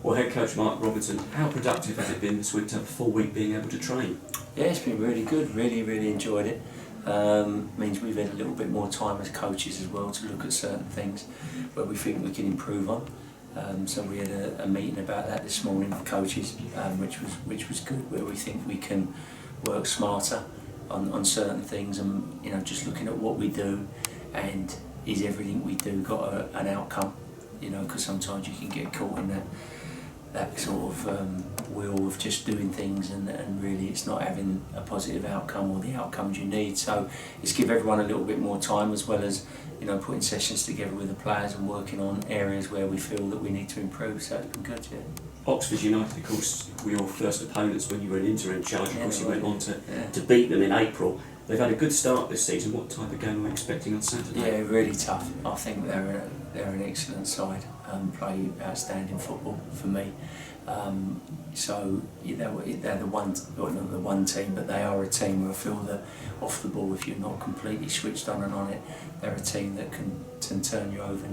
Well, head coach Mark Robertson, how productive has it been this week to have a full week being able to train? Yeah, it's been really good. Really enjoyed it. Means we've had a little bit more time as coaches as well to look at certain things where we think we can improve on. So we had a meeting about that this morning with coaches, which was good, where we think we can work smarter on certain things, and just looking at what we do, and is everything we do got an outcome? Because sometimes you can get caught in that sort of wheel of just doing things and really it's not having a positive outcome or the outcomes you need. So it's give everyone a little bit more time, as well as putting sessions together with the players and working on areas where we feel that we need to improve. So it's been good, yeah. Oxford United, of course, were your first opponents when you were in interim charge. Of course, you went on to beat them in April. They've had a good start this season. What type of game are we expecting on Saturday? Yeah, really tough. I think they're an excellent side. Play outstanding football for me. So they're the one, well, not the one team, but they are a team where I feel that off the ball, if you're not completely switched on and on it, they're a team that can turn you over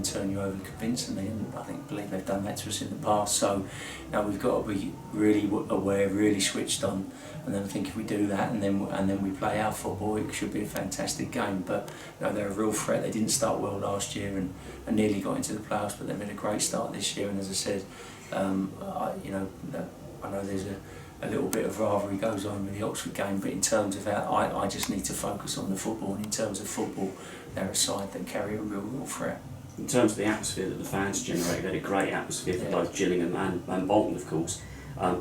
convincingly, and I believe they've done that to us in the past. So now we've got to be really aware, really switched on, and then I think if we do that and then we play our football, it should be a fantastic game. But they're a real threat. They didn't start well last year and nearly got into the playoffs, but they've made a great start this year. And as I said, I know there's a little bit of rivalry goes on with the Oxford game, but in terms of that, I just need to focus on the football, and in terms of football, they're a side that carry a real threat. In terms of the atmosphere that the fans generate, they had a great atmosphere for both Gillingham and Bolton, of course.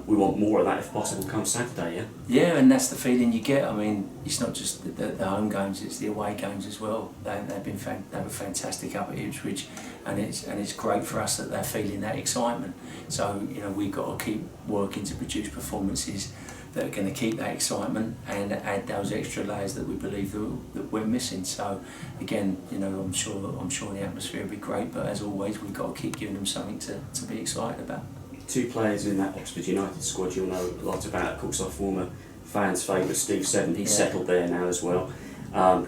We want more of that if possible come Saturday, yeah? Yeah, and that's the feeling you get. I mean, it's not just the home games, it's the away games as well. They were fantastic up at Ipswich, and it's great for us that they're feeling that excitement. So, we've got to keep working to produce performances that are going to keep that excitement and add those extra layers that we believe that we're missing. So again, I'm sure the atmosphere will be great, but as always, we've got to keep giving them something to be excited about. Two players in that Oxford United squad you'll know a lot about. Of course, our former fans' favourite Steve Seven, he's settled there now as well,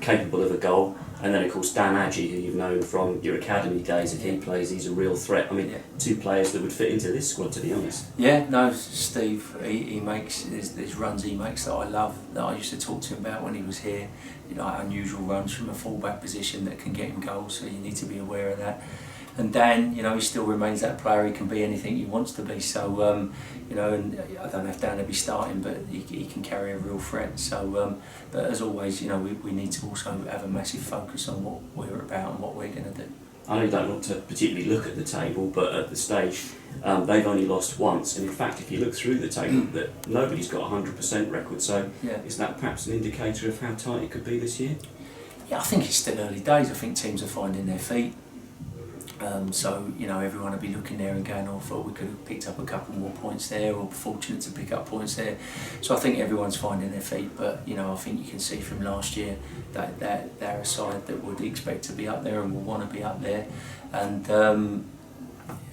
capable of a goal. And then of course Dan Adjie, who you've known from your academy days. If he plays, he's a real threat. I mean, two players that would fit into this squad, to be honest. Yeah, no, Steve, he makes his runs he makes that I love, that I used to talk to him about when he was here. Unusual runs from a full-back position that can get him goals, so you need to be aware of that. And Dan, he still remains that player. He can be anything he wants to be. So, and I don't know if Dan will be starting, but he can carry a real threat. So, but as always, we need to also have a massive focus on what we're about and what we're going to do. I know you don't want to particularly look at the table, but at the stage, they've only lost once. And in fact, if you look through the table, that nobody's got a 100% record. So, is that perhaps an indicator of how tight it could be this year? Yeah, I think it's still early days. I think teams are finding their feet. So everyone will be looking there and going, I thought we could have picked up a couple more points there, or fortunate to pick up points there. So I think everyone's finding their feet, but I think you can see from last year that they're a side that would expect to be up there and will want to be up there, and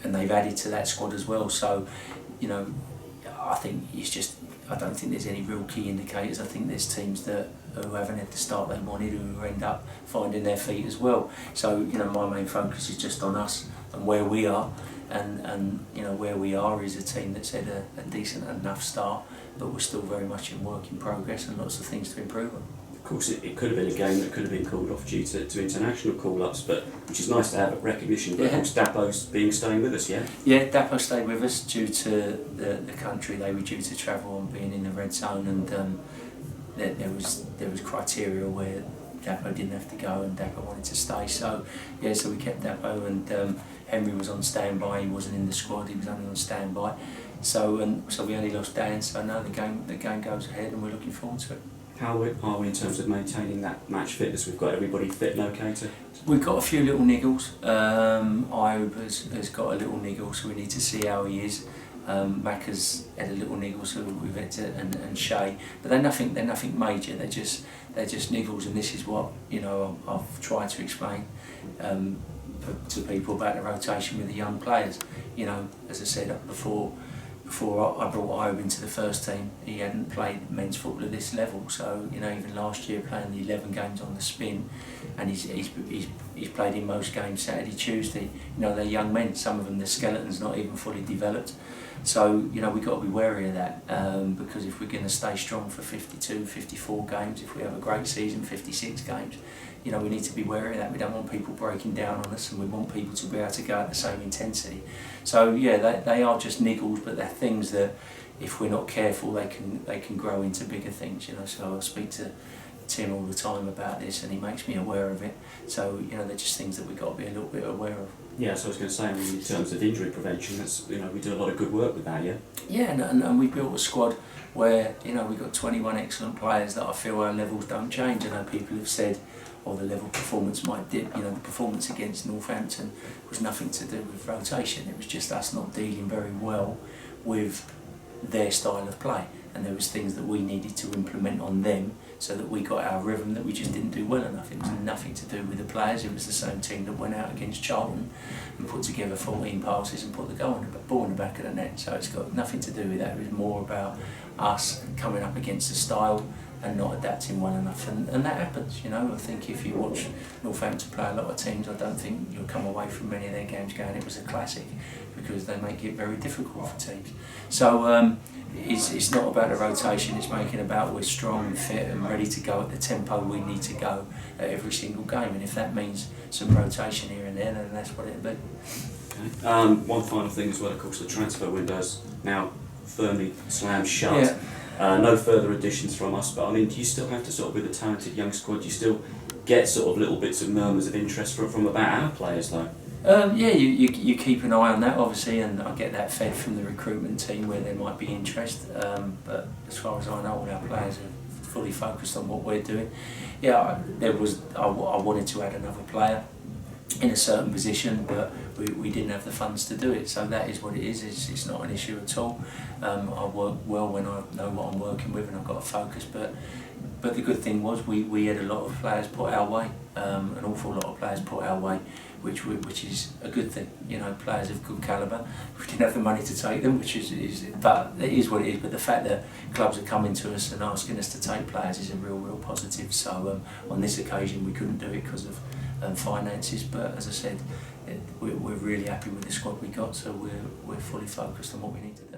they've added to that squad as well. So I think I don't think there's any real key indicators. I think there's teams who haven't had the start they wanted, who end up finding their feet as well. So my main focus is just on us and where we are, and where we are is a team that's had a decent enough start, but we're still very much in work in progress and lots of things to improve on. Of course, it could have been a game that could have been called off due to international call-ups, but which is nice to have recognition. But of course, Dapo's staying with us, yeah? Yeah, Dapo stayed with us due to the country. They were due to travel and being in the red zone, and there was criteria where Dapo didn't have to go and Dapo wanted to stay. So we kept Dapo, and Henry was on standby. He wasn't in the squad. He was only on standby. So we only lost Dan. So now the game goes ahead, and we're looking forward to it. How are we in terms of maintaining that match fitness? We've got everybody fit and okay to... We've got a few little niggles. Iob has got a little niggle, so we need to see how he is. Mac has had a little niggle, so we've had to, and Shay, but they're nothing major. They're just niggles, and this is what I've tried to explain to people about the rotation with the young players. As I said before before I brought Iob into the first team, he hadn't played men's football at this level. So even last year playing the 11 games on the spin, and he's played in most games Saturday, Tuesday. They're young men. Some of them, their skeletons not even fully developed. So we've got to be wary of that, because if we're going to stay strong for 52, 54 games, if we have a great season, 56 games, we need to be wary of that. We don't want people breaking down on us, and we want people to be able to go at the same intensity. So they are just niggles, but they're things that if we're not careful, they can grow into bigger things. So I speak to Tim all the time about this, and he makes me aware of it. So they're just things that we've got to be a little bit aware of. Yeah, so I was going to say, in terms of injury prevention, that's we do a lot of good work with that, yeah. Yeah, and we built a squad where we've got 21 excellent players that I feel our levels don't change. I know people have said, the level performance might dip. The performance against Northampton was nothing to do with rotation. It was just us not dealing very well with their style of play, and there was things that we needed to implement on them so that we got our rhythm that we just didn't do well enough. It was nothing to do with the players. It was the same team that went out against Charlton and put together 14 passes and put the ball in the back of the net. So it's got nothing to do with that. It was more about us coming up against a style and not adapting well enough, and that happens. I think if you watch Northampton play a lot of teams, I don't think you'll come away from many of their games going it was a classic, because they make it very difficult for teams. So it's not about the rotation, it's making about we're strong and fit and ready to go at the tempo we need to go at every single game, and if that means some rotation here and there, then that's what it'll be. Okay. One final thing as well, of course, the transfer window's now firmly slammed shut. Yeah. No further additions from us, but do you still have to with a talented young squad, you still get little bits of murmurs of interest from about our players though? You keep an eye on that obviously, and I get that fed from the recruitment team where there might be interest, but as far as I know, all our players are fully focused on what we're doing. I wanted to add another player in a certain position, but we didn't have the funds to do it, so that is what it is. It's not an issue at all. I work well when I know what I'm working with and I've got a focus, but the good thing was we had a lot of players put our way, an awful lot of players put our way, which is a good thing. Players of good calibre. We didn't have the money to take them, which is but it is what it is. But the fact that clubs are coming to us and asking us to take players is a real positive. So on this occasion we couldn't do it because of finances, but as I said, we're really happy with the squad we got, so we're fully focused on what we need to do.